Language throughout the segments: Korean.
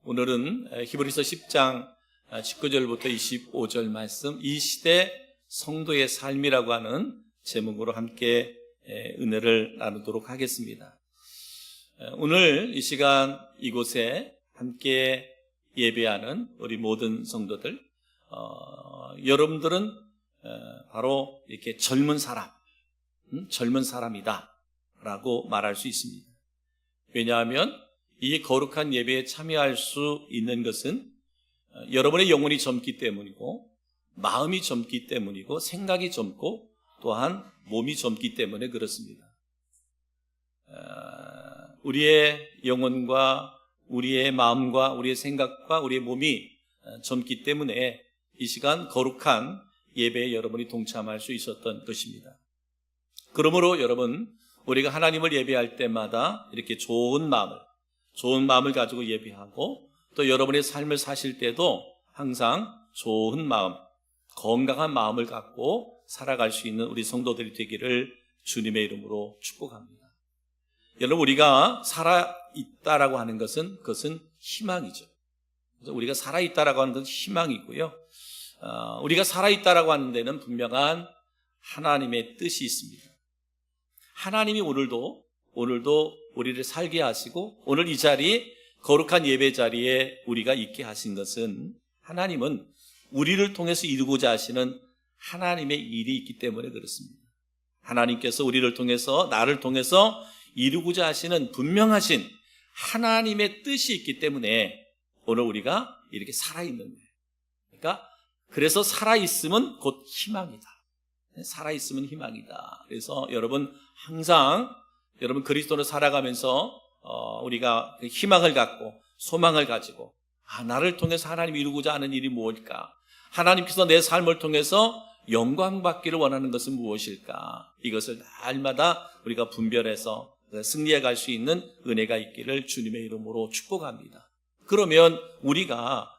오늘은 히브리서 10장 19절부터 25절 말씀, 이 시대 성도의 삶이라고 하는 제목으로 함께 은혜를 나누도록 하겠습니다. 오늘 이 시간 이곳에 함께 예배하는 우리 모든 성도들, 여러분들은 바로 이렇게 젊은 사람이다 라고 말할 수 있습니다. 왜냐하면 이 거룩한 예배에 참여할 수 있는 것은 여러분의 영혼이 젊기 때문이고, 마음이 젊기 때문이고, 생각이 젊고, 또한 몸이 젊기 때문에 그렇습니다. 우리의 영혼과 우리의 마음과 우리의 생각과 우리의 몸이 젊기 때문에 이 시간 거룩한 예배에 여러분이 동참할 수 있었던 것입니다. 그러므로 여러분, 우리가 하나님을 예배할 때마다 이렇게 좋은 마음을 가지고 예배하고, 또 여러분의 삶을 사실 때도 항상 좋은 마음, 건강한 마음을 갖고 살아갈 수 있는 우리 성도들이 되기를 주님의 이름으로 축복합니다. 여러분, 우리가 살아있다라고 하는 것은 그것은 희망이죠. 그래서 우리가 살아있다라고 하는 것은 희망이고요. 우리가 살아있다라고 하는 데는 분명한 하나님의 뜻이 있습니다. 하나님이 오늘도 우리를 살게 하시고, 오늘 이 자리, 거룩한 예배 자리에 우리가 있게 하신 것은, 하나님은 우리를 통해서 이루고자 하시는 하나님의 일이 있기 때문에 그렇습니다. 하나님께서 우리를 통해서, 나를 통해서 이루고자 하시는 분명하신 하나님의 뜻이 있기 때문에 오늘 우리가 이렇게 살아있는 거예요. 그러니까 그래서 살아있음은 곧 희망이다. 살아있으면 희망이다. 그래서 여러분, 항상 여러분 그리스도로 살아가면서 우리가 희망을 갖고 소망을 가지고, 나를 통해서 하나님이 이루고자 하는 일이 무엇일까? 하나님께서 내 삶을 통해서 영광받기를 원하는 것은 무엇일까? 이것을 날마다 우리가 분별해서 승리해 갈 수 있는 은혜가 있기를 주님의 이름으로 축복합니다. 그러면 우리가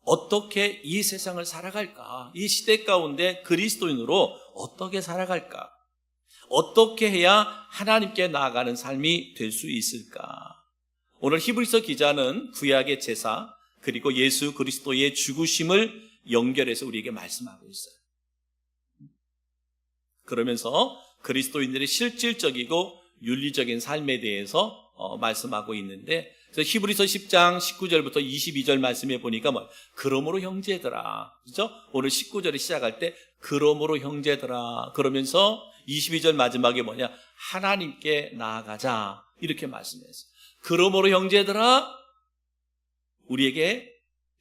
어떻게 이 세상을 살아갈까? 이 시대 가운데 그리스도인으로 어떻게 살아갈까? 어떻게 해야 하나님께 나아가는 삶이 될 수 있을까? 오늘 히브리서 기자는 구약의 제사, 그리고 예수 그리스도의 죽으심을 연결해서 우리에게 말씀하고 있어요. 그러면서 그리스도인들의 실질적이고 윤리적인 삶에 대해서 말씀하고 있는데, 그래서 히브리서 10장 19절부터 22절 말씀에 보니까 그러므로 형제들아, 그렇죠? 오늘 19절에 시작할 때 그러므로 형제들아, 그러면서 22절 마지막에 하나님께 나아가자, 이렇게 말씀했어요. 그러므로 형제들아, 우리에게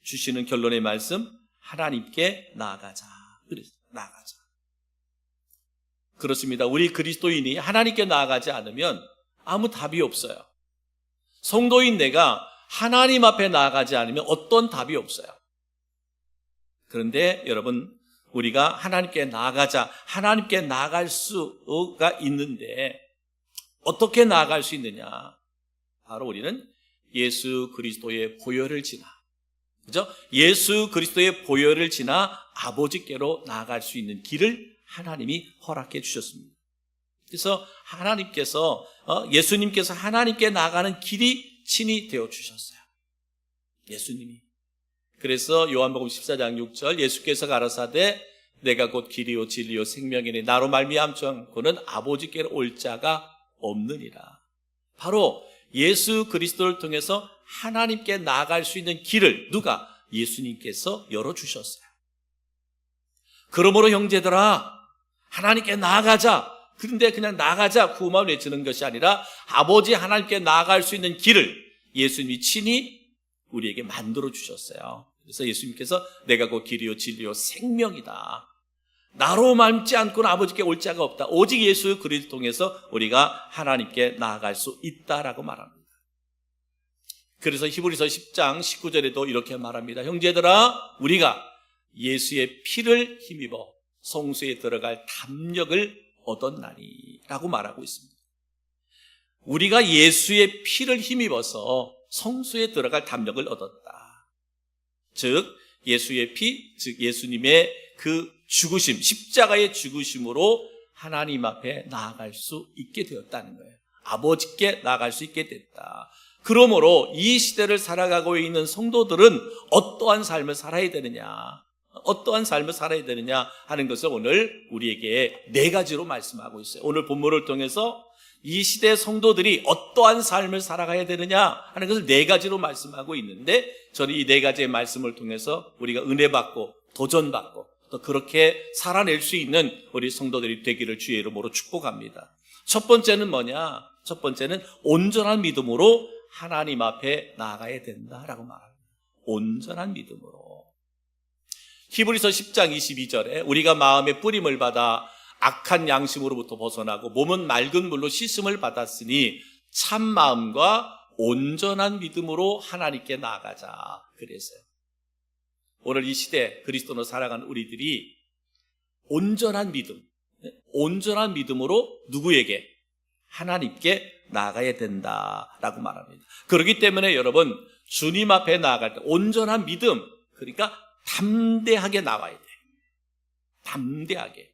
주시는 결론의 말씀, 하나님께 나아가자. 그래서 나아가자. 그렇습니다. 우리 그리스도인이 하나님께 나아가지 않으면 아무 답이 없어요. 성도인 내가 하나님 앞에 나아가지 않으면 어떤 답이 없어요. 그런데 여러분, 우리가 하나님께 나아가자, 하나님께 나아갈 수가 있는데 어떻게 나아갈 수 있느냐? 바로 우리는 예수 그리스도의 보혈을 지나, 그죠? 예수 그리스도의 보혈을 지나 아버지께로 나아갈 수 있는 길을 하나님이 허락해 주셨습니다. 그래서 예수님께서 하나님께 나아가는 길이 친히 되어 주셨어요. 예수님이. 그래서 요한복음 14장 6절, 예수께서 가라사대 내가 곧 길이요 진리요 생명이니 나로 말미암지 않고는 아버지께로 올 자가 없느니라. 바로 예수 그리스도를 통해서 하나님께 나아갈 수 있는 길을 누가? 예수님께서 열어주셨어요. 그러므로 형제들아, 하나님께 나아가자. 그런데 그냥 나아가자 구호만 외치는 것이 아니라 아버지 하나님께 나아갈 수 있는 길을 예수님이 친히 우리에게 만들어 주셨어요. 그래서 예수님께서 내가 곧 길이요 진리요 생명이다. 나로 말미암지 않고는 아버지께 올 자가 없다. 오직 예수 그리스도를 통해서 우리가 하나님께 나아갈 수 있다라고 말합니다. 그래서 히브리서 10장 19절에도 이렇게 말합니다. 형제들아, 우리가 예수의 피를 힘입어 성소에 들어갈 담력을 얻었나니 라고 말하고 있습니다. 우리가 예수의 피를 힘입어서 성소에 들어갈 담력을 얻었다. 즉 예수의 피, 즉 예수님의 그 죽으심, 십자가의 죽으심으로 하나님 앞에 나아갈 수 있게 되었다는 거예요. 아버지께 나아갈 수 있게 됐다. 그러므로 이 시대를 살아가고 있는 성도들은 어떠한 삶을 살아야 되느냐, 어떠한 삶을 살아야 되느냐 하는 것을 오늘 우리에게 네 가지로 말씀하고 있어요. 오늘 본문을 통해서 이 시대 성도들이 어떠한 삶을 살아가야 되느냐 하는 것을 네 가지로 말씀하고 있는데, 저는 이 네 가지의 말씀을 통해서 우리가 은혜 받고 도전받고 또 그렇게 살아낼 수 있는 우리 성도들이 되기를 주의 이름으로 축복합니다. 첫 번째는 뭐냐? 첫 번째는 온전한 믿음으로 하나님 앞에 나아가야 된다라고 말합니다. 온전한 믿음으로. 히브리서 10장 22절에 우리가 마음의 뿌림을 받아 악한 양심으로부터 벗어나고 몸은 맑은 물로 씻음을 받았으니 참 마음과 온전한 믿음으로 하나님께 나아가자 그랬어요. 오늘 이 시대 그리스도로 살아가는 우리들이 온전한 믿음, 온전한 믿음으로 누구에게? 하나님께 나아가야 된다라고 말합니다. 그렇기 때문에 여러분, 주님 앞에 나아갈 때 온전한 믿음, 그러니까 담대하게 나와야 돼요. 담대하게.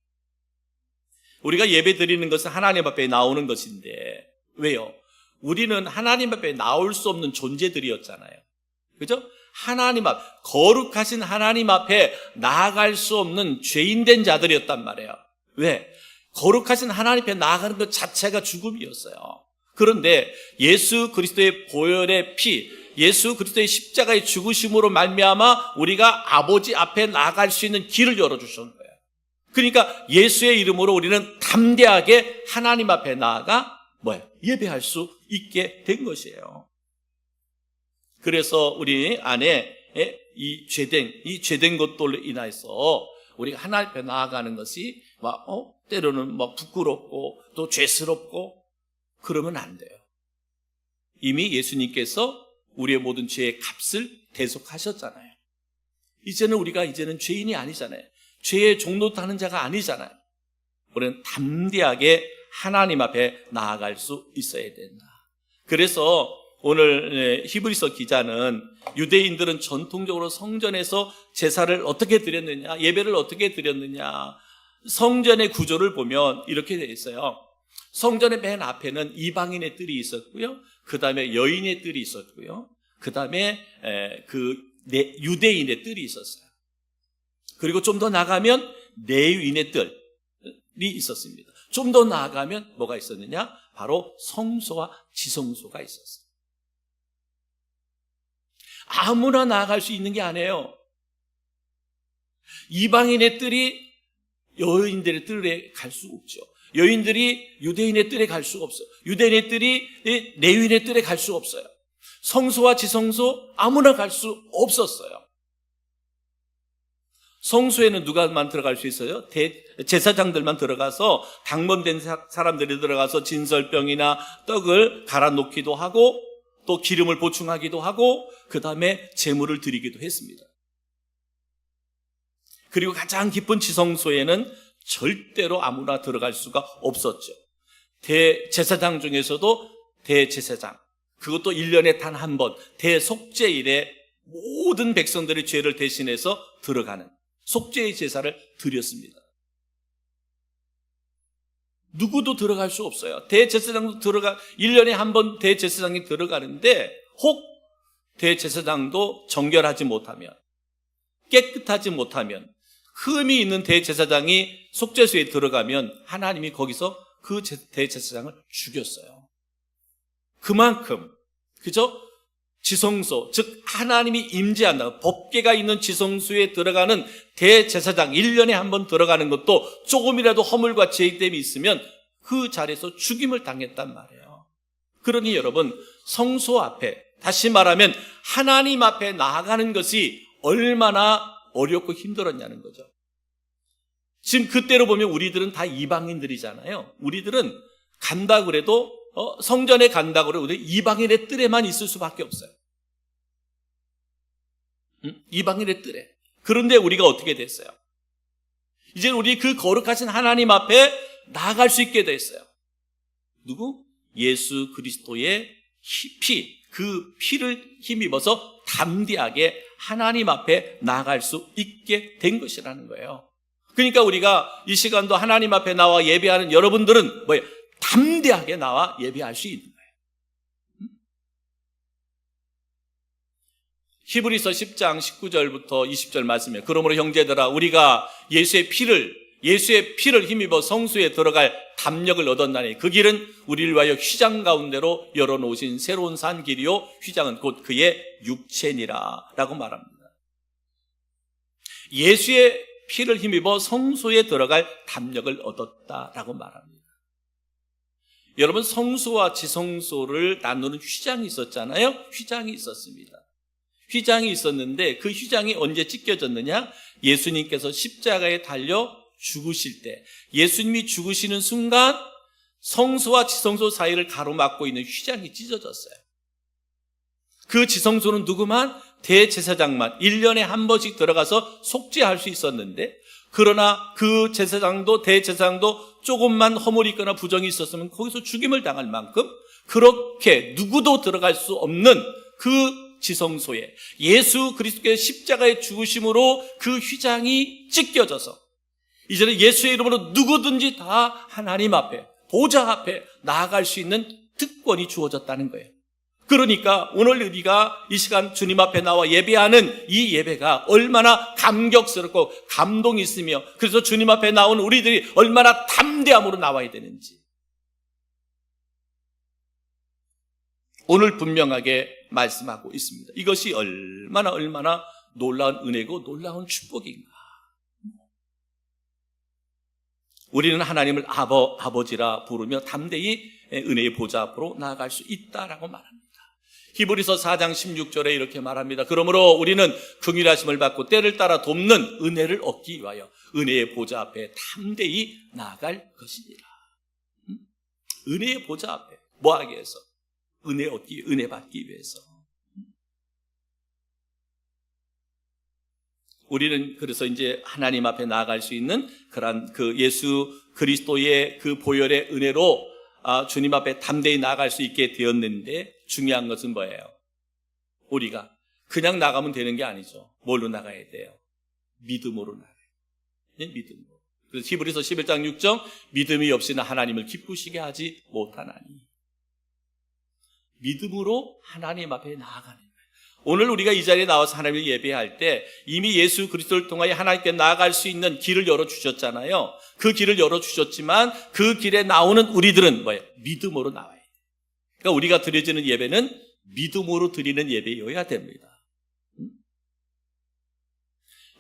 우리가 예배 드리는 것은 하나님 앞에 나오는 것인데, 왜요? 우리는 하나님 앞에 나올 수 없는 존재들이었잖아요. 그죠? 하나님 앞, 거룩하신 하나님 앞에 나아갈 수 없는 죄인된 자들이었단 말이에요. 왜? 거룩하신 하나님 앞에 나아가는 것 자체가 죽음이었어요. 그런데 예수 그리스도의 보혈의 피, 예수 그리스도의 십자가의 죽으심으로 말미암아 우리가 아버지 앞에 나아갈 수 있는 길을 열어주셨는 거예요. 그러니까 예수의 이름으로 우리는 담대하게 하나님 앞에 나아가 예배할 수 있게 된 것이에요. 그래서 우리 안에 이 죄된 것들로 인해서 우리가 하나님 앞에 나아가는 것이 때로는 부끄럽고 또 죄스럽고 그러면 안 돼요. 이미 예수님께서 우리의 모든 죄의 값을 대속하셨잖아요. 이제는 죄인이 아니잖아요. 죄의 종로 타는 자가 아니잖아요. 우리는 담대하게 하나님 앞에 나아갈 수 있어야 된다. 그래서 오늘 히브리서 기자는 유대인들은 전통적으로 성전에서 제사를 어떻게 드렸느냐, 예배를 어떻게 드렸느냐, 성전의 구조를 보면 이렇게 되어 있어요. 성전의 맨 앞에는 이방인의 뜰이 있었고요, 그 다음에 여인의 뜰이 있었고요, 그 다음에 유대인의 뜰이 있었어요. 그리고 좀 더 나가면 레위인의 뜰이 있었습니다. 좀 더 나아가면 뭐가 있었느냐? 바로 성소와 지성소가 있었어요. 아무나 나아갈 수 있는 게 아니에요. 이방인의 뜰이 여인들의 뜰에 갈 수 없죠. 여인들이 유대인의 뜰에 갈 수가 없어요. 유대인의 뜰이 레위인의 뜰에 갈 수가 없어요. 성소와 지성소 아무나 갈 수 없었어요. 성소에는 누가만 들어갈 수 있어요? 제사장들만 들어가서, 당번된 사람들이 들어가서 진설병이나 떡을 갈아 놓기도 하고 또 기름을 보충하기도 하고 그 다음에 제물을 드리기도 했습니다. 그리고 가장 깊은 지성소에는 절대로 아무나 들어갈 수가 없었죠. 대제사장 중에서도 대제사장, 그것도 1년에 단 한 번 대속죄일에 모든 백성들의 죄를 대신해서 들어가는 속죄의 제사를 드렸습니다. 누구도 들어갈 수 없어요. 대제사장도 1년에 한 번 대제사장이 들어가는데, 혹 대제사장도 정결하지 못하면, 깨끗하지 못하면, 흠이 있는 대제사장이 속죄소에 들어가면 하나님이 거기서 그 대제사장을 죽였어요. 그만큼, 그죠? 지성소, 즉 하나님이 임재한다, 법궤가 있는 지성소에 들어가는 대제사장 1년에 한 번 들어가는 것도 조금이라도 허물과 죄됨이 있으면 그 자리에서 죽임을 당했단 말이에요. 그러니 여러분, 성소 앞에, 다시 말하면 하나님 앞에 나아가는 것이 얼마나 어렵고 힘들었냐는 거죠. 지금 그때로 보면 우리들은 다 이방인들이잖아요. 우리들은 간다 그래도 성전에 간다 그래도 이방인의 뜰에만 있을 수밖에 없어요. 이방인의 뜰에. 그런데 우리가 어떻게 됐어요? 이제 우리 그 거룩하신 하나님 앞에 나아갈 수 있게 됐어요. 누구? 예수 그리스도의 피, 그 피를 힘입어서 담대하게 하나님 앞에 나아갈 수 있게 된 것이라는 거예요. 그러니까 우리가 이 시간도 하나님 앞에 나와 예배하는 여러분들은 담대하게 나와 예배할 수 있는 거예요. 히브리서 10장 19절부터 20절 말씀이에요. 그러므로 형제들아 우리가 예수의 피를 힘입어 성소에 들어갈 담력을 얻었나니 그 길은 우리를 위하여 휘장 가운데로 열어놓으신 새로운 산 길이요 휘장은 곧 그의 육체니라 라고 말합니다. 예수의 피를 힘입어 성소에 들어갈 담력을 얻었다라고 말합니다. 여러분, 성소와 지성소를 나누는 휘장이 있었잖아요. 휘장이 있었습니다. 휘장이 있었는데 그 휘장이 언제 찢겨졌느냐? 예수님께서 십자가에 달려 죽으실 때, 예수님이 죽으시는 순간 성소와 지성소 사이를 가로막고 있는 휘장이 찢어졌어요. 그 지성소는 누구만? 대제사장만 1년에 한 번씩 들어가서 속죄할 수 있었는데, 그러나 그 제사장도 대제사장도 조금만 허물이 있거나 부정이 있었으면 거기서 죽임을 당할 만큼 그렇게 누구도 들어갈 수 없는 그 지성소에 예수 그리스도의 십자가의 죽으심으로 그 휘장이 찢겨져서 이제는 예수의 이름으로 누구든지 다 하나님 앞에, 보좌 앞에 나아갈 수 있는 특권이 주어졌다는 거예요. 그러니까 오늘 우리가 이 시간 주님 앞에 나와 예배하는 이 예배가 얼마나 감격스럽고 감동이 있으며, 그래서 주님 앞에 나온 우리들이 얼마나 담대함으로 나와야 되는지 오늘 분명하게 말씀하고 있습니다. 이것이 얼마나 놀라운 은혜고 놀라운 축복인가. 우리는 하나님을 아버지라 부르며 담대히 은혜의 보좌 앞으로 나아갈 수 있다라고 말합니다. 히브리서 4장 16절에 이렇게 말합니다. 그러므로 우리는 긍휼하심을 받고 때를 따라 돕는 은혜를 얻기 위하여 은혜의 보좌 앞에 담대히 나아갈 것이니라. 은혜의 보좌 앞에 뭐 하기 위해서? 은혜 받기 위해서. 우리는 그래서 이제 하나님 앞에 나아갈 수 있는 그런 그 예수 그리스도의 그 보혈의 은혜로 주님 앞에 담대히 나아갈 수 있게 되었는데, 중요한 것은 뭐예요? 우리가 그냥 나가면 되는 게 아니죠. 뭘로 나가야 돼요? 믿음으로 나가야 돼요. 믿음으로. 그래서 히브리서 11장 6절, 믿음이 없이는 하나님을 기쁘시게 하지 못하나니. 믿음으로 하나님 앞에 나아가는 거예요. 오늘 우리가 이 자리에 나와서 하나님을 예배할 때 이미 예수 그리스도를 통하여 하나님께 나아갈 수 있는 길을 열어주셨잖아요. 그 길을 열어주셨지만 그 길에 나오는 우리들은 뭐예요? 믿음으로 나와야 돼요. 그러니까 우리가 드려지는 예배는 믿음으로 드리는 예배여야 됩니다.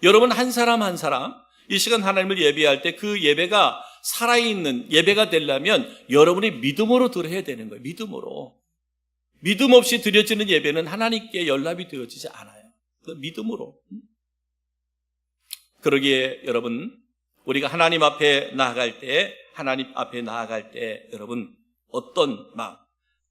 여러분, 한 사람 한 사람 이 시간 하나님을 예배할 때 그 예배가 살아있는 예배가 되려면 여러분이 믿음으로 드려야 되는 거예요. 믿음으로. 믿음 없이 드려지는 예배는 하나님께 연락이 되어지지 않아요. 믿음으로. 그러기에 여러분, 우리가 하나님 앞에 나아갈 때 여러분 어떤 마음?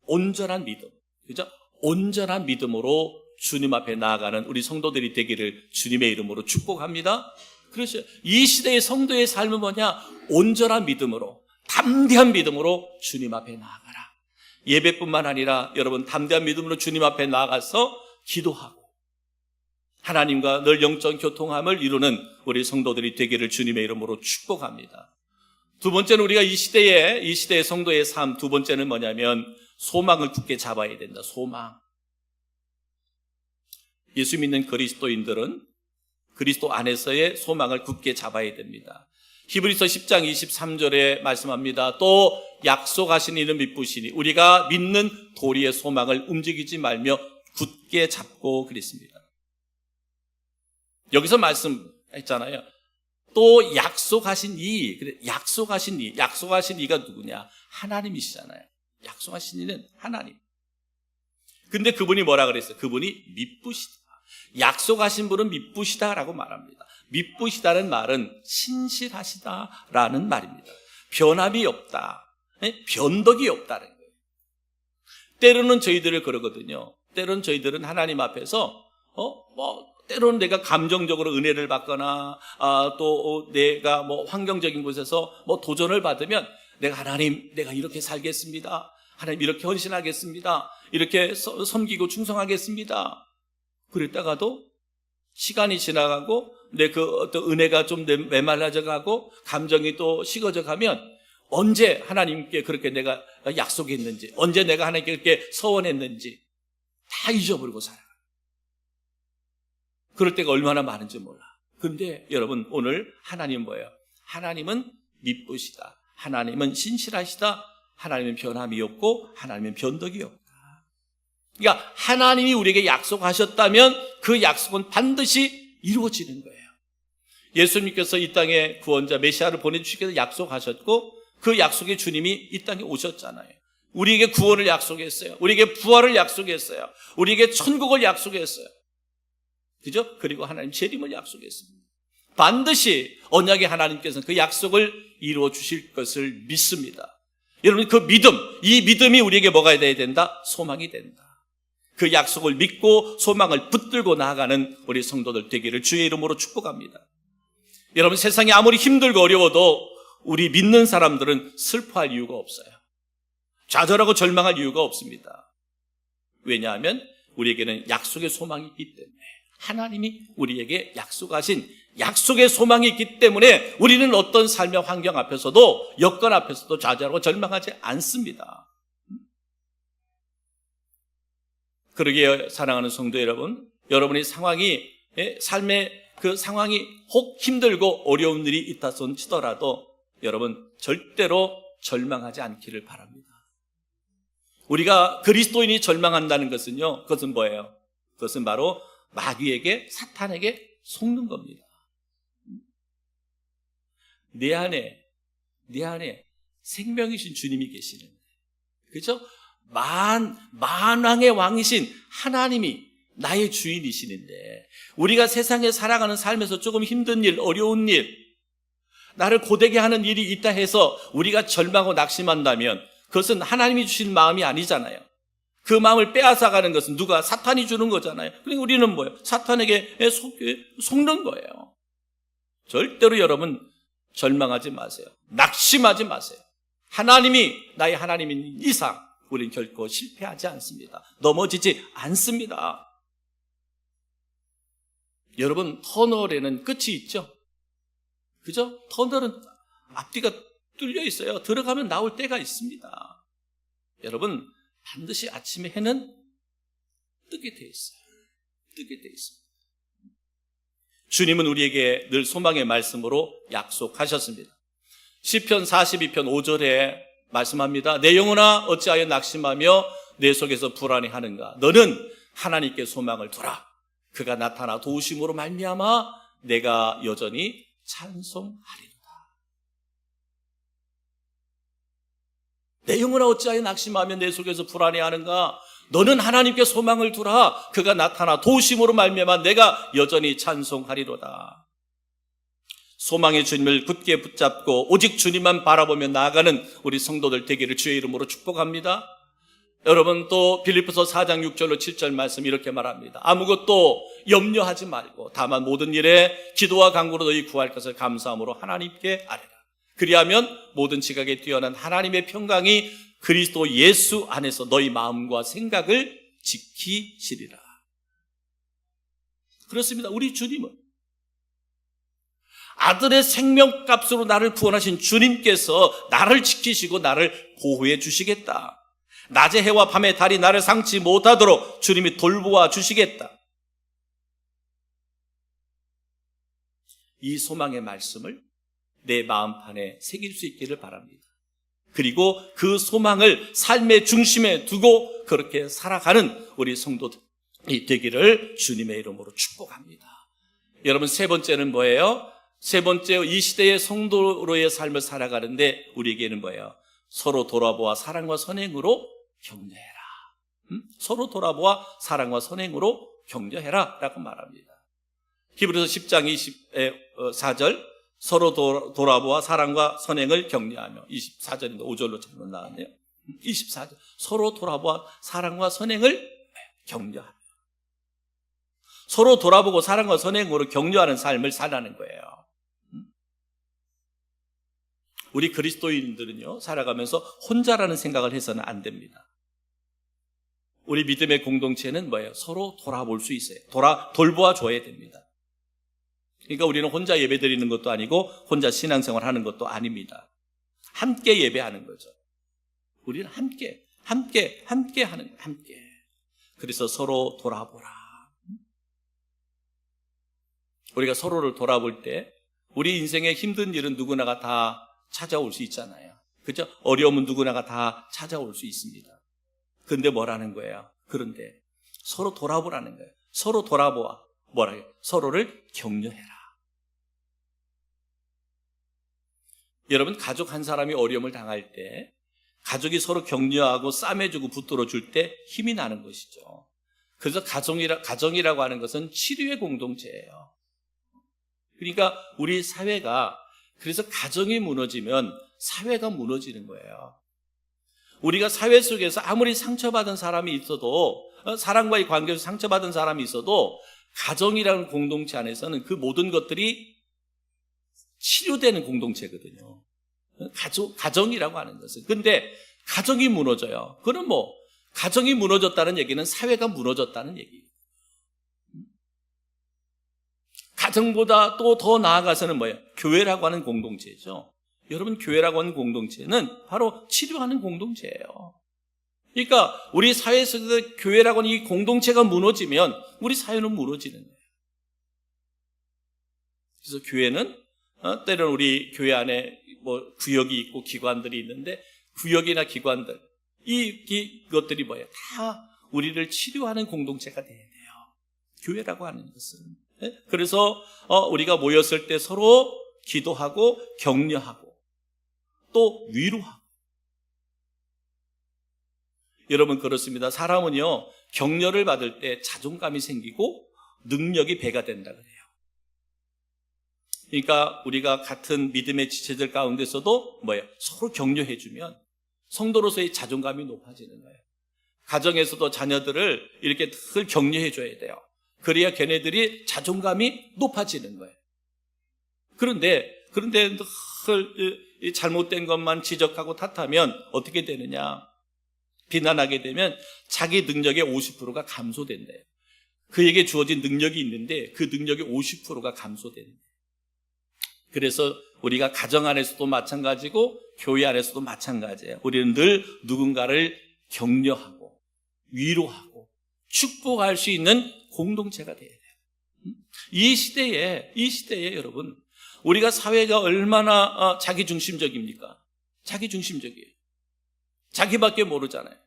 온전한 믿음. 그죠? 온전한 믿음으로 주님 앞에 나아가는 우리 성도들이 되기를 주님의 이름으로 축복합니다. 그래서 이 시대의 성도의 삶은 뭐냐? 온전한 믿음으로, 담대한 믿음으로 주님 앞에 나아가라. 예배뿐만 아니라 여러분 담대한 믿음으로 주님 앞에 나아가서 기도하고 하나님과 늘 영적 교통함을 이루는 우리 성도들이 되기를 주님의 이름으로 축복합니다. 두 번째는 우리가 이 시대의 성도의 삶, 두 번째는 뭐냐면 소망을 굳게 잡아야 된다. 소망. 예수 믿는 그리스도인들은 그리스도 안에서의 소망을 굳게 잡아야 됩니다. 히브리서 10장 23절에 말씀합니다. 또 약속하신 이는 믿으시니 우리가 믿는 도리의 소망을 움직이지 말며 굳게 잡고 그랬습니다. 여기서 말씀했잖아요. 또 약속하신 이가 누구냐? 하나님이시잖아요. 약속하신 이는 하나님. 근데 그분이 뭐라 그랬어요? 그분이 믿으시다. 약속하신 분은 믿으시다라고 말합니다. 믿으시다는 말은 신실하시다라는 말입니다. 변함이 없다. 변덕이 없다는 거예요. 때로는 저희들을 그러거든요. 때로는 저희들은 하나님 앞에서 때로는 내가 감정적으로 은혜를 받거나 또 내가 환경적인 곳에서 도전을 받으면 하나님 내가 이렇게 살겠습니다. 하나님 이렇게 헌신하겠습니다. 이렇게 섬기고 충성하겠습니다. 그랬다가도 시간이 지나가고 내 그 어떤 은혜가 좀 메말라져 가고 감정이 또 식어져 가면 언제 하나님께 그렇게 내가 약속했는지, 언제 내가 하나님께 그렇게 서원했는지 다 잊어버리고 살아요. 그럴 때가 얼마나 많은지 몰라. 그런데 여러분, 오늘 하나님은 뭐예요? 하나님은 미쁘시다. 하나님은 신실하시다. 하나님은 변함이 없고 하나님은 변덕이 없다. 그러니까 하나님이 우리에게 약속하셨다면 그 약속은 반드시 이루어지는 거예요. 예수님께서 이 땅에 구원자 메시아를 보내주시겠다 약속하셨고, 그 약속의 주님이 이 땅에 오셨잖아요. 우리에게 구원을 약속했어요. 우리에게 부활을 약속했어요. 우리에게 천국을 약속했어요. 그죠? 그리고 하나님 재림을 약속했습니다. 반드시 언약의 하나님께서는 그 약속을 이루어 주실 것을 믿습니다. 여러분, 그 믿음, 이 믿음이 우리에게 뭐가 돼야 된다? 소망이 된다. 그 약속을 믿고 소망을 붙들고 나아가는 우리 성도들 되기를 주의 이름으로 축복합니다. 여러분, 세상이 아무리 힘들고 어려워도 우리 믿는 사람들은 슬퍼할 이유가 없어요. 좌절하고 절망할 이유가 없습니다. 왜냐하면 우리에게는 약속의 소망이 있기 때문에, 하나님이 우리에게 약속하신 약속의 소망이 있기 때문에 우리는 어떤 삶의 환경 앞에서도, 여건 앞에서도 좌절하고 절망하지 않습니다. 그러기에 사랑하는 성도 여러분, 여러분의 상황이, 삶의 그 상황이 혹 힘들고 어려운 일이 있다 손 치더라도 여러분 절대로 절망하지 않기를 바랍니다. 우리가 그리스도인이 절망한다는 것은요, 그것은 뭐예요? 그것은 바로 마귀에게, 사탄에게 속는 겁니다. 내 안에 생명이신 주님이 계시는데, 그죠? 만왕의 왕이신 하나님이 나의 주인이시는데, 우리가 세상에 살아가는 삶에서 조금 힘든 일, 어려운 일, 나를 고되게 하는 일이 있다 해서 우리가 절망하고 낙심한다면 그것은 하나님이 주신 마음이 아니잖아요. 그 마음을 빼앗아가는 것은 누가? 사탄이 주는 거잖아요. 그러니까 우리는 뭐예요? 사탄에게 속는 거예요. 절대로 여러분 절망하지 마세요. 낙심하지 마세요. 하나님이 나의 하나님인 이상 우리는 결코 실패하지 않습니다. 넘어지지 않습니다. 여러분, 터널에는 끝이 있죠? 그죠? 터널은 앞뒤가 뚫려 있어요. 들어가면 나올 때가 있습니다. 여러분, 반드시 아침에 해는 뜨게 돼 있어요. 뜨게 돼 있습니다. 주님은 우리에게 늘 소망의 말씀으로 약속하셨습니다. 시편 42편 5절에 말씀합니다. 내 영혼아 어찌하여 낙심하며 내 속에서 불안해하는가? 너는 하나님께 소망을 두라. 그가 나타나 도우심으로 말미암아 내가 여전히 찬송하리로다. 내 영혼아 어찌하여 낙심하며 내 속에서 불안해하는가? 너는 하나님께 소망을 두라. 그가 나타나 도우심으로 말미암아 내가 여전히 찬송하리로다. 소망의 주님을 굳게 붙잡고 오직 주님만 바라보며 나아가는 우리 성도들 되기를 주의 이름으로 축복합니다. 여러분, 또 빌립보서 4장 6절로 7절 말씀 이렇게 말합니다. 아무것도 염려하지 말고 다만 모든 일에 기도와 간구로 너희 구할 것을 감사함으로 하나님께 아뢰라. 그리하면 모든 지각에 뛰어난 하나님의 평강이 그리스도 예수 안에서 너희 마음과 생각을 지키시리라. 그렇습니다. 우리 주님은 아들의 생명값으로 나를 구원하신 주님께서 나를 지키시고 나를 보호해 주시겠다. 낮의 해와 밤의 달이 나를 상치 못하도록 주님이 돌보아 주시겠다. 이 소망의 말씀을 내 마음판에 새길 수 있기를 바랍니다. 그리고 그 소망을 삶의 중심에 두고 그렇게 살아가는 우리 성도들이 되기를 주님의 이름으로 축복합니다. 여러분, 세 번째는 뭐예요? 세 번째, 이 시대의 성도로의 삶을 살아가는데 우리에게는 뭐예요? 서로 돌아보아 사랑과 선행으로 격려해라. 서로 돌아보아 사랑과 선행으로 격려해라 라고 말합니다. 히브리서 10장 24절 서로 돌아보아 사랑과 선행을 격려하며, 24절인데 5절로 잘못 나왔네요. 24절 서로 돌아보아 사랑과 선행을 격려하며, 서로 돌아보고 사랑과 선행으로 격려하는 삶을 살라는 거예요. 우리 그리스도인들은요, 살아가면서 혼자라는 생각을 해서는 안 됩니다. 우리 믿음의 공동체는 뭐예요? 서로 돌아볼 수 있어요. 돌보아 줘야 됩니다. 그러니까 우리는 혼자 예배 드리는 것도 아니고 혼자 신앙생활 하는 것도 아닙니다. 함께 예배하는 거죠. 우리는 함께 하는 거예요. 함께. 그래서 서로 돌아보라. 우리가 서로를 돌아볼 때 우리 인생의 힘든 일은 누구나가 다 찾아올 수 있잖아요. 그죠? 어려움은 누구나가 다 찾아올 수 있습니다. 근데 뭐라는 거예요? 그런데 서로 돌아보라는 거예요. 서로 돌아보아. 뭐라고요? 서로를 격려해라. 여러분, 가족 한 사람이 어려움을 당할 때 가족이 서로 격려하고 싸매주고 붙들어줄 때 힘이 나는 것이죠. 그래서 가정이라고 하는 것은 치료의 공동체예요. 그러니까 우리 사회가, 그래서 가정이 무너지면 사회가 무너지는 거예요. 우리가 사회 속에서 아무리 상처받은 사람이 있어도, 사람과의 관계에서 상처받은 사람이 있어도 가정이라는 공동체 안에서는 그 모든 것들이 치료되는 공동체거든요. 가정이라고 하는 것은. 근데 가정이 무너져요. 그럼 가정이 무너졌다는 얘기는 사회가 무너졌다는 얘기예요. 가정보다 또 더 나아가서는 뭐예요? 교회라고 하는 공동체죠. 여러분, 교회라고 하는 공동체는 바로 치료하는 공동체예요. 그러니까 우리 사회에서 교회라고 하는 이 공동체가 무너지면 우리 사회는 무너지는 거예요. 그래서 교회는 때로는 우리 교회 안에 구역이 있고 기관들이 있는데, 구역이나 기관들, 이것들이 뭐예요? 다 우리를 치료하는 공동체가 돼야 돼요. 교회라고 하는 것은. 그래서 우리가 모였을 때 서로 기도하고 격려하고 또 위로하고. 여러분, 그렇습니다. 사람은요, 격려를 받을 때 자존감이 생기고 능력이 배가 된다 그래요. 그러니까 우리가 같은 믿음의 지체들 가운데서도 서로 격려해주면 성도로서의 자존감이 높아지는 거예요. 가정에서도 자녀들을 이렇게 늘 격려해줘야 돼요. 그래야 걔네들이 자존감이 높아지는 거예요. 그런데 늘 잘못된 것만 지적하고 탓하면 어떻게 되느냐? 비난하게 되면 자기 능력의 50%가 감소된대요. 그에게 주어진 능력이 있는데 그 능력의 50%가 감소된대요. 그래서 우리가 가정 안에서도 마찬가지고 교회 안에서도 마찬가지예요. 우리는 늘 누군가를 격려하고 위로하고 축복할 수 있는 공동체가 돼야 돼요. 이 시대에 여러분, 우리가 사회가 얼마나 자기중심적입니까? 자기중심적이에요. 자기밖에 모르잖아요.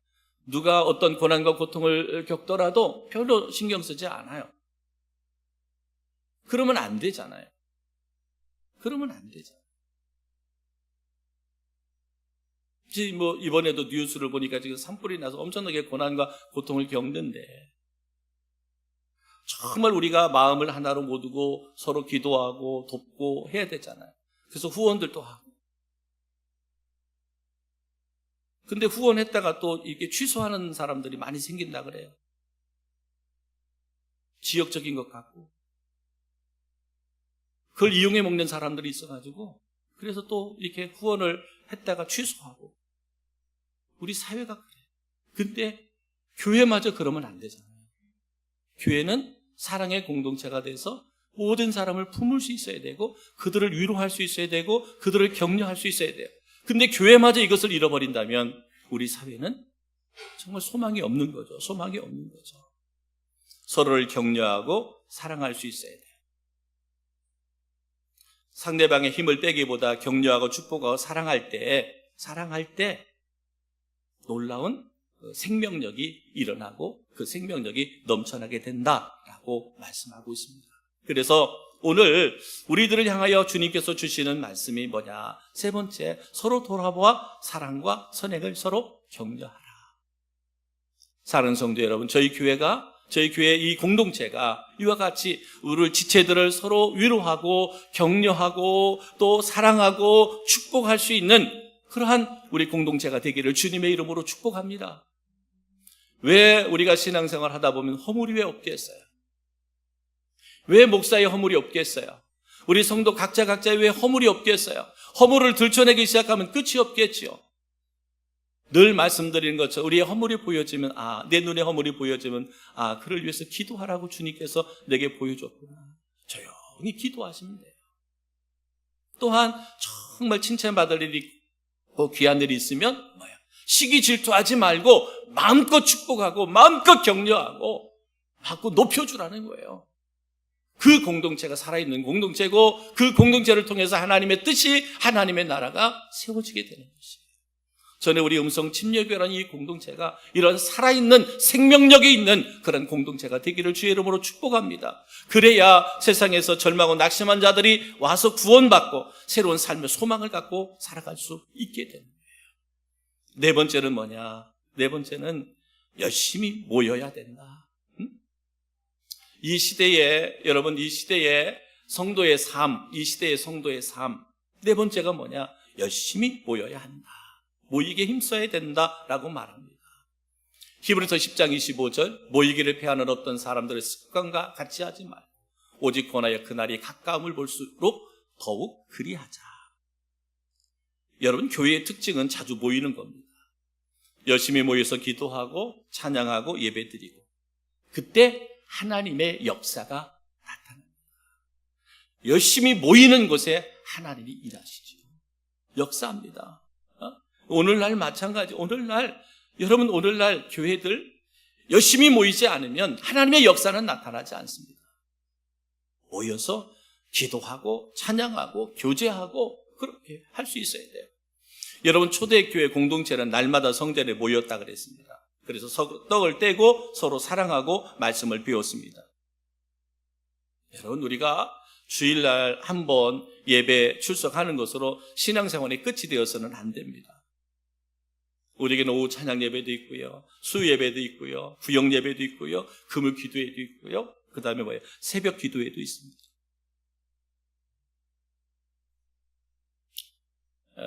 누가 어떤 고난과 고통을 겪더라도 별로 신경 쓰지 않아요. 그러면 안 되잖아요. 이번에도 뉴스를 보니까 지금 산불이 나서 엄청나게 고난과 고통을 겪는데, 정말 우리가 마음을 하나로 모으고 서로 기도하고 돕고 해야 되잖아요. 그래서 후원들도 하고. 근데 후원했다가 또 이렇게 취소하는 사람들이 많이 생긴다 그래요. 지역적인 것 같고. 그걸 이용해 먹는 사람들이 있어가지고, 그래서 또 이렇게 후원을 했다가 취소하고. 우리 사회가 그래요. 근데 교회마저 그러면 안 되잖아요. 교회는 사랑의 공동체가 돼서 모든 사람을 품을 수 있어야 되고, 그들을 위로할 수 있어야 되고, 그들을 격려할 수 있어야 돼요. 근데 교회마저 이것을 잃어버린다면 우리 사회는 정말 소망이 없는 거죠. 서로를 격려하고 사랑할 수 있어야 돼요. 상대방의 힘을 빼기보다 격려하고 축복하고 사랑할 때 놀라운 생명력이 일어나고 그 생명력이 넘쳐나게 된다라고 말씀하고 있습니다. 그래서 오늘 우리들을 향하여 주님께서 주시는 말씀이 뭐냐? 세 번째, 서로 돌아보아 사랑과 선행을 서로 격려하라. 사랑하는 성도 여러분, 저희 교회 이 공동체가 이와 같이 우리 지체들을 서로 위로하고 격려하고 또 사랑하고 축복할 수 있는 그러한 우리 공동체가 되기를 주님의 이름으로 축복합니다. 왜 우리가 신앙생활 하다 보면 허물이 왜 없겠어요? 왜 목사의 허물이 없겠어요? 우리 성도 각자의 왜 허물이 없겠어요? 허물을 들춰내기 시작하면 끝이 없겠지요. 늘 말씀드리는 것처럼 우리의 허물이 보여지면, 내 눈에 허물이 보여지면, 그를 위해서 기도하라고 주님께서 내게 보여줬구나. 조용히 기도하시면 돼요. 또한 정말 칭찬받을 일이 귀한 일이 있으면 시기 질투하지 말고 마음껏 축복하고 마음껏 격려하고 마음껏 높여주라는 거예요. 그 공동체가 살아있는 공동체고 그 공동체를 통해서 하나님의 뜻이, 하나님의 나라가 세워지게 되는 것이에요. 전에 우리 음성 침례교회라는 이 공동체가 이런 살아있는 생명력이 있는 그런 공동체가 되기를 주의 이름으로 축복합니다. 그래야 세상에서 절망하고 낙심한 자들이 와서 구원받고 새로운 삶의 소망을 갖고 살아갈 수 있게 되는 거예요. 네 번째는 뭐냐? 네 번째는 열심히 모여야 된다. 이 시대에, 여러분, 이 시대의 성도의 삶, 이 시대의 성도의 삶, 네 번째가 뭐냐? 열심히 모여야 한다. 모이게 힘써야 된다라고 말합니다. 히브리서 10장 25절, 모이기를 패하는 어떤 사람들의 습관과 같이 하지 말고 오직 권하여 그날이 가까움을 볼수록 더욱 그리하자. 여러분, 교회의 특징은 자주 모이는 겁니다. 열심히 모여서 기도하고 찬양하고 예배드리고 그때 하나님의 역사가 나타납니다. 열심히 모이는 곳에 하나님이 일하시죠. 역사합니다. 오늘날 마찬가지. 여러분 오늘날 교회들 열심히 모이지 않으면 하나님의 역사는 나타나지 않습니다. 모여서 기도하고 찬양하고 교제하고 그렇게 할 수 있어야 돼요. 여러분 초대교회 공동체는 날마다 성전에 모였다 그랬습니다. 그래서 떡을 떼고 서로 사랑하고 말씀을 배웠습니다. 여러분 우리가 주일날 한번 예배 출석하는 것으로 신앙생활의 끝이 되어서는 안 됩니다. 우리에게는 오후 찬양 예배도 있고요, 수요 예배도 있고요, 구역 예배도 있고요, 금요 기도회도 있고요, 그 다음에 뭐예요? 새벽 기도회도 있습니다.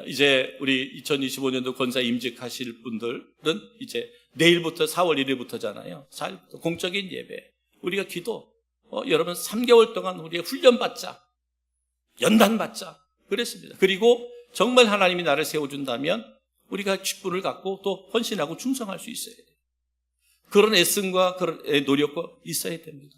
이제 우리 2025년도 권사 임직하실 분들은 이제 내일부터 4월 1일부터잖아요. 4일부터 공적인 예배, 우리가 기도, 여러분 3개월 동안 우리가 훈련받자, 연단받자 그랬습니다. 그리고 정말 하나님이 나를 세워준다면 우리가 직분을 갖고 또 헌신하고 충성할 수 있어야 돼요. 그런 애씀과 그런 노력과 있어야 됩니다.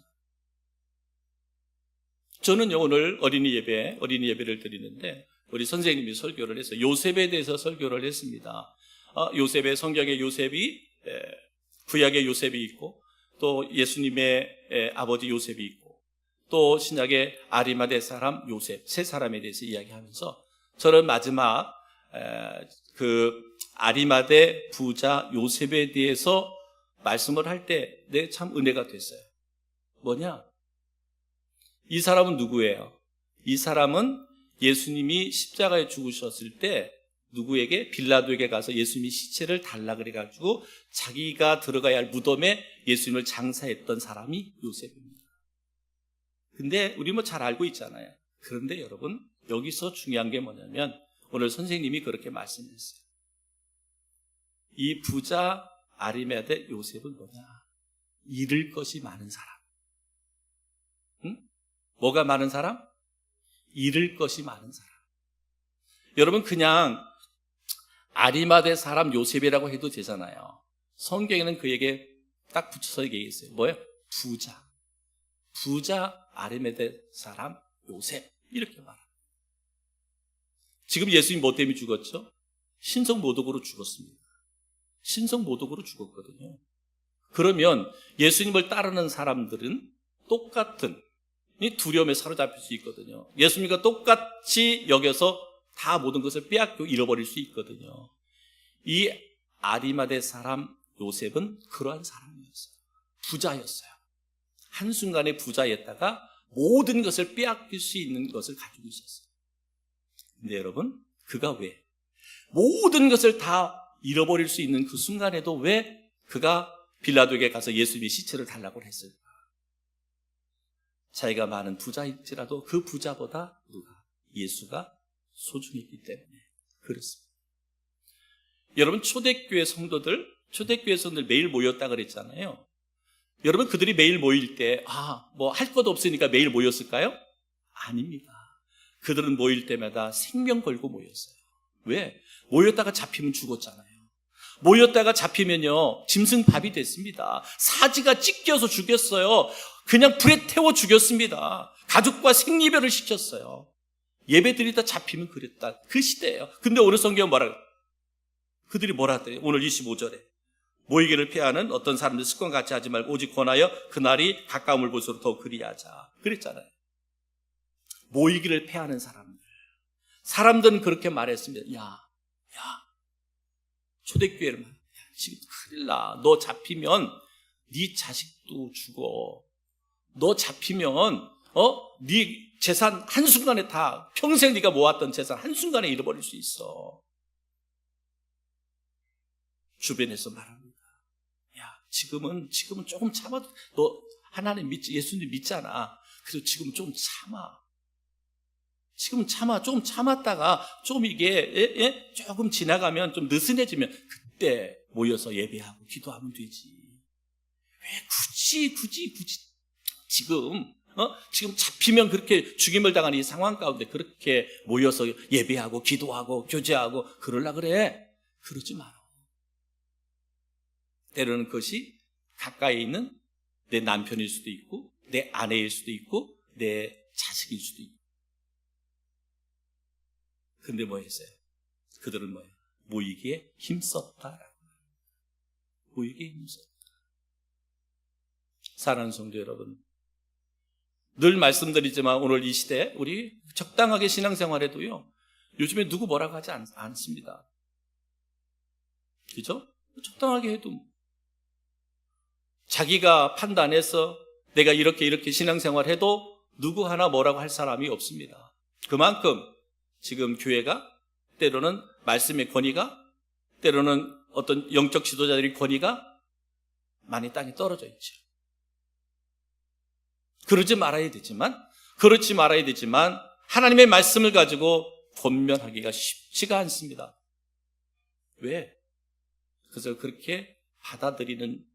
저는요 오늘 어린이 예배를 드리는데 우리 선생님이 설교를 해서 요셉에 대해서 설교를 했습니다. 요셉의 성경에 요셉이 구약의 요셉이 있고 또 예수님의 아버지 요셉이 있고 또 신약의 아리마대 사람 요셉 세 사람에 대해서 이야기하면서 저는 마지막 그 아리마대 부자 요셉에 대해서 말씀을 할 때 내 참 은혜가 됐어요. 뭐냐? 이 사람은 누구예요? 이 사람은 예수님이 십자가에 죽으셨을 때 누구에게? 빌라도에게 가서 예수님이 시체를 달라 그래가지고 자기가 들어가야 할 무덤에 예수님을 장사했던 사람이 요셉입니다. 근데 우리 뭐 잘 알고 있잖아요. 그런데 여러분 여기서 중요한 게 뭐냐면 오늘 선생님이 그렇게 말씀했어요. 이 부자 아리마대 요셉은 뭐냐? 잃을 것이 많은 사람. 응? 뭐가 많은 사람? 잃을 것이 많은 사람. 여러분 그냥 아리마대 사람 요셉이라고 해도 되잖아요. 성경에는 그에게 딱 붙여서 얘기했어요. 뭐예요? 부자 아리마대 사람 요셉 이렇게 말합니다. 지금 예수님 뭐 때문에 죽었죠? 신성모독으로 죽었습니다. 신성모독으로 죽었거든요. 그러면 예수님을 따르는 사람들은 똑같은 이 두려움에 사로잡힐 수 있거든요. 예수님과 똑같이 여겨서 다 모든 것을 빼앗고 잃어버릴 수 있거든요. 이 아리마대 사람 요셉은 그러한 사람이었어요. 부자였어요. 한순간에 부자였다가 모든 것을 빼앗길 수 있는 것을 가지고 있었어요. 근데 여러분 그가 왜 모든 것을 다 잃어버릴 수 있는 그 순간에도 왜 그가 빌라도에게 가서 예수님의 시체를 달라고 했을까? 자기가 많은 부자일지라도 그 부자보다 누가? 예수가 소중했기 때문에 그렇습니다. 여러분 초대교회 성도들 매일 모였다 그랬잖아요. 여러분 그들이 매일 모일 때 뭐 할 것 없으니까 매일 모였을까요? 아닙니다. 그들은 모일 때마다 생명 걸고 모였어요. 왜? 모였다가 잡히면 죽었잖아요. 모였다가 잡히면요 짐승밥이 됐습니다. 사지가 찢겨서 죽였어요. 그냥 불에 태워 죽였습니다. 가족과 생리별을 시켰어요. 예배드리다 잡히면 그랬다. 그 시대예요. 근데 오늘 성경은 뭐라 그래요? 그들이 뭐라 했대요? 오늘 25절에 모이기를 피하는 어떤 사람들 습관 같이 하지 말고 오직 권하여 그날이 가까움을 볼수록 더 그리하자. 그랬잖아요. 모이기를 피하는 사람들은 그렇게 말했습니다. 야, 초대교회를 야, 지금 큰일 나. 너 잡히면 네 자식도 죽어. 너 잡히면 네 재산 한순간에 다 평생 네가 모았던 재산 한순간에 잃어버릴 수 있어. 주변에서 말합니다. 야, 지금은 조금 참아도 너 하나님 믿지, 예수님 믿잖아. 그래서 지금 좀 참아. 조금 참았다가 조금 이게 조금 지나가면 좀 느슨해지면 그때 모여서 예배하고 기도하면 되지. 왜 굳이 지금 잡히면 그렇게 죽임을 당하는 이 상황 가운데 그렇게 모여서 예배하고 기도하고 교제하고 그러려 그래? 그러지 마라. 때로는 그것이 가까이 있는 내 남편일 수도 있고 내 아내일 수도 있고 내 자식일 수도 있고. 근데 뭐 했어요? 그들은 뭐예요? 모이기에 힘썼다라고. 모이기에 힘썼다. 사랑하는 성도 여러분, 늘 말씀드리지만 오늘 이 시대 우리 적당하게 신앙생활해도요, 요즘에 누구 뭐라고 하지 않습니다. 그죠? 적당하게 해도 자기가 판단해서 내가 이렇게 신앙생활해도 누구 하나 뭐라고 할 사람이 없습니다. 그만큼 지금 교회가 때로는 말씀의 권위가, 때로는 어떤 영적 지도자들의 권위가 많이 땅에 떨어져 있죠. 그렇지 말아야 되지만 하나님의 말씀을 가지고 권면하기가 쉽지가 않습니다. 왜? 그래서 그렇게 받아들이는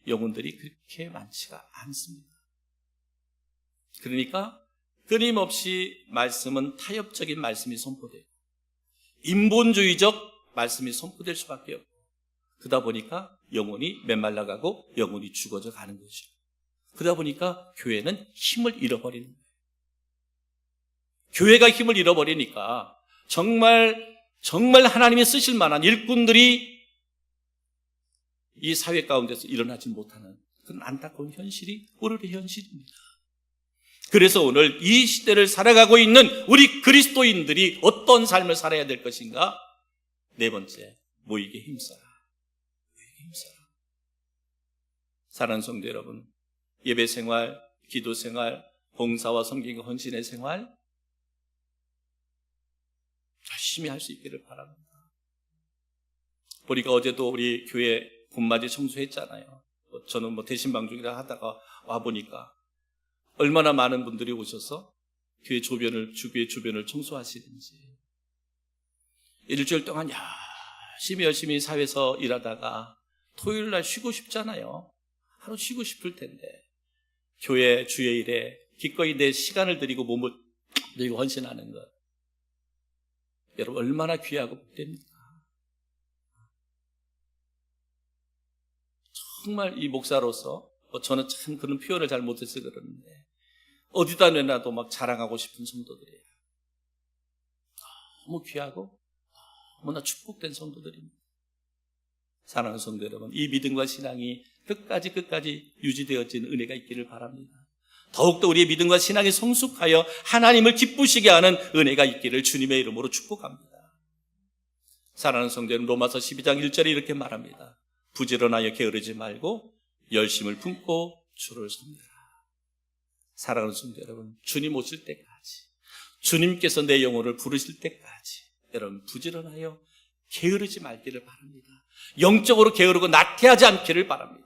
영혼들이 그렇게 많지가 않습니다. 그러니까 끊임없이 말씀은 타협적인 말씀이 선포돼요. 인본주의적 말씀이 선포될 수밖에 없고, 그러다 보니까 영혼이 메말라가고 영혼이 죽어져 가는 거죠. 그러다 보니까 교회는 힘을 잃어버리는 거예요. 교회가 힘을 잃어버리니까 정말 하나님이 쓰실 만한 일꾼들이 이 사회 가운데서 일어나지 못하는 그런 안타까운 현실이 오늘의 현실입니다. 그래서 오늘 이 시대를 살아가고 있는 우리 그리스도인들이 어떤 삶을 살아야 될 것인가? 네 번째, 모이게 힘써라. 사랑하는 성도 여러분, 예배 생활, 기도 생활, 봉사와 섬김과 헌신의 생활 열심히 할 수 있기를 바랍니다. 우리가 어제도 우리 교회 봄맞이 청소했잖아요. 저는 대신방 중이라 하다가 와보니까 얼마나 많은 분들이 오셔서 교회 주변을 청소하시는지. 일주일 동안 열심히 사회에서 일하다가 토요일 날 쉬고 싶잖아요. 하루 쉬고 싶을 텐데 교회 주일에 기꺼이 내 시간을 드리고 몸을 들이고 헌신하는 것, 여러분 얼마나 귀하고 복됩니까? 정말 이 목사로서 저는 참 그런 표현을 잘 못해서 그러는데 어디다 내놔도 막 자랑하고 싶은 성도들이에요. 너무 귀하고 너무나 축복된 성도들입니다. 사랑하는 성도 여러분, 이 믿음과 신앙이 끝까지 유지되어지는 은혜가 있기를 바랍니다. 더욱더 우리의 믿음과 신앙이 성숙하여 하나님을 기쁘시게 하는 은혜가 있기를 주님의 이름으로 축복합니다. 사랑하는 성도 여러분, 로마서 12장 1절에 이렇게 말합니다. 부지런하여 게으르지 말고 열심을 품고 주를 섬기라. 사랑하는 성도 여러분, 주님 오실 때까지, 주님께서 내 영혼을 부르실 때까지 여러분 부지런하여 게으르지 말기를 바랍니다. 영적으로 게으르고 나태하지 않기를 바랍니다.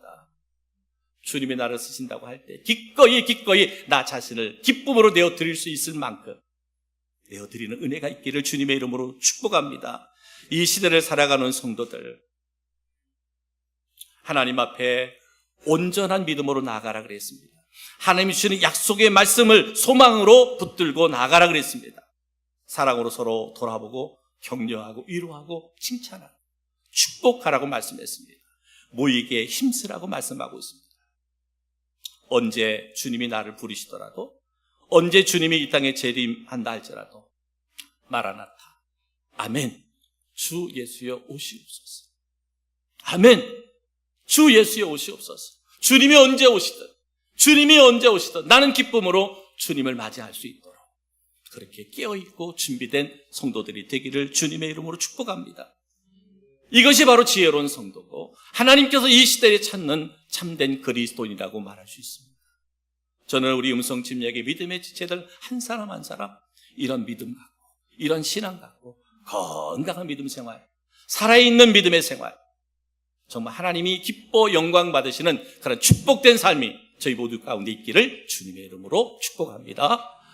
주님이 나를 쓰신다고 할 때 기꺼이 나 자신을 기쁨으로 내어드릴 수 있을 만큼 내어드리는 은혜가 있기를 주님의 이름으로 축복합니다. 이 시대를 살아가는 성도들, 하나님 앞에 온전한 믿음으로 나아가라 그랬습니다. 하나님이 주시는 약속의 말씀을 소망으로 붙들고 나아가라 그랬습니다. 사랑으로 서로 돌아보고 격려하고 위로하고 칭찬하고 축복하라고 말씀했습니다. 모이기에 힘쓰라고 말씀하고 있습니다. 언제 주님이 나를 부르시더라도, 언제 주님이 이 땅에 재림한다 할지라도 마라나타, 아멘, 주 예수여 오시옵소서, 아멘, 주 예수의 오시옵소서. 주님이 언제 오시든 나는 기쁨으로 주님을 맞이할 수 있도록 그렇게 깨어있고 준비된 성도들이 되기를 주님의 이름으로 축복합니다. 이것이 바로 지혜로운 성도고 하나님께서 이 시대에 찾는 참된 그리스도인이라고 말할 수 있습니다. 저는 우리 음성침략의 믿음의 지체들 한 사람 한 사람 이런 믿음 갖고 이런 신앙 갖고 건강한 믿음 생활, 살아있는 믿음의 생활, 정말 하나님이 기뻐 영광 받으시는 그런 축복된 삶이 저희 모두 가운데 있기를 주님의 이름으로 축복합니다.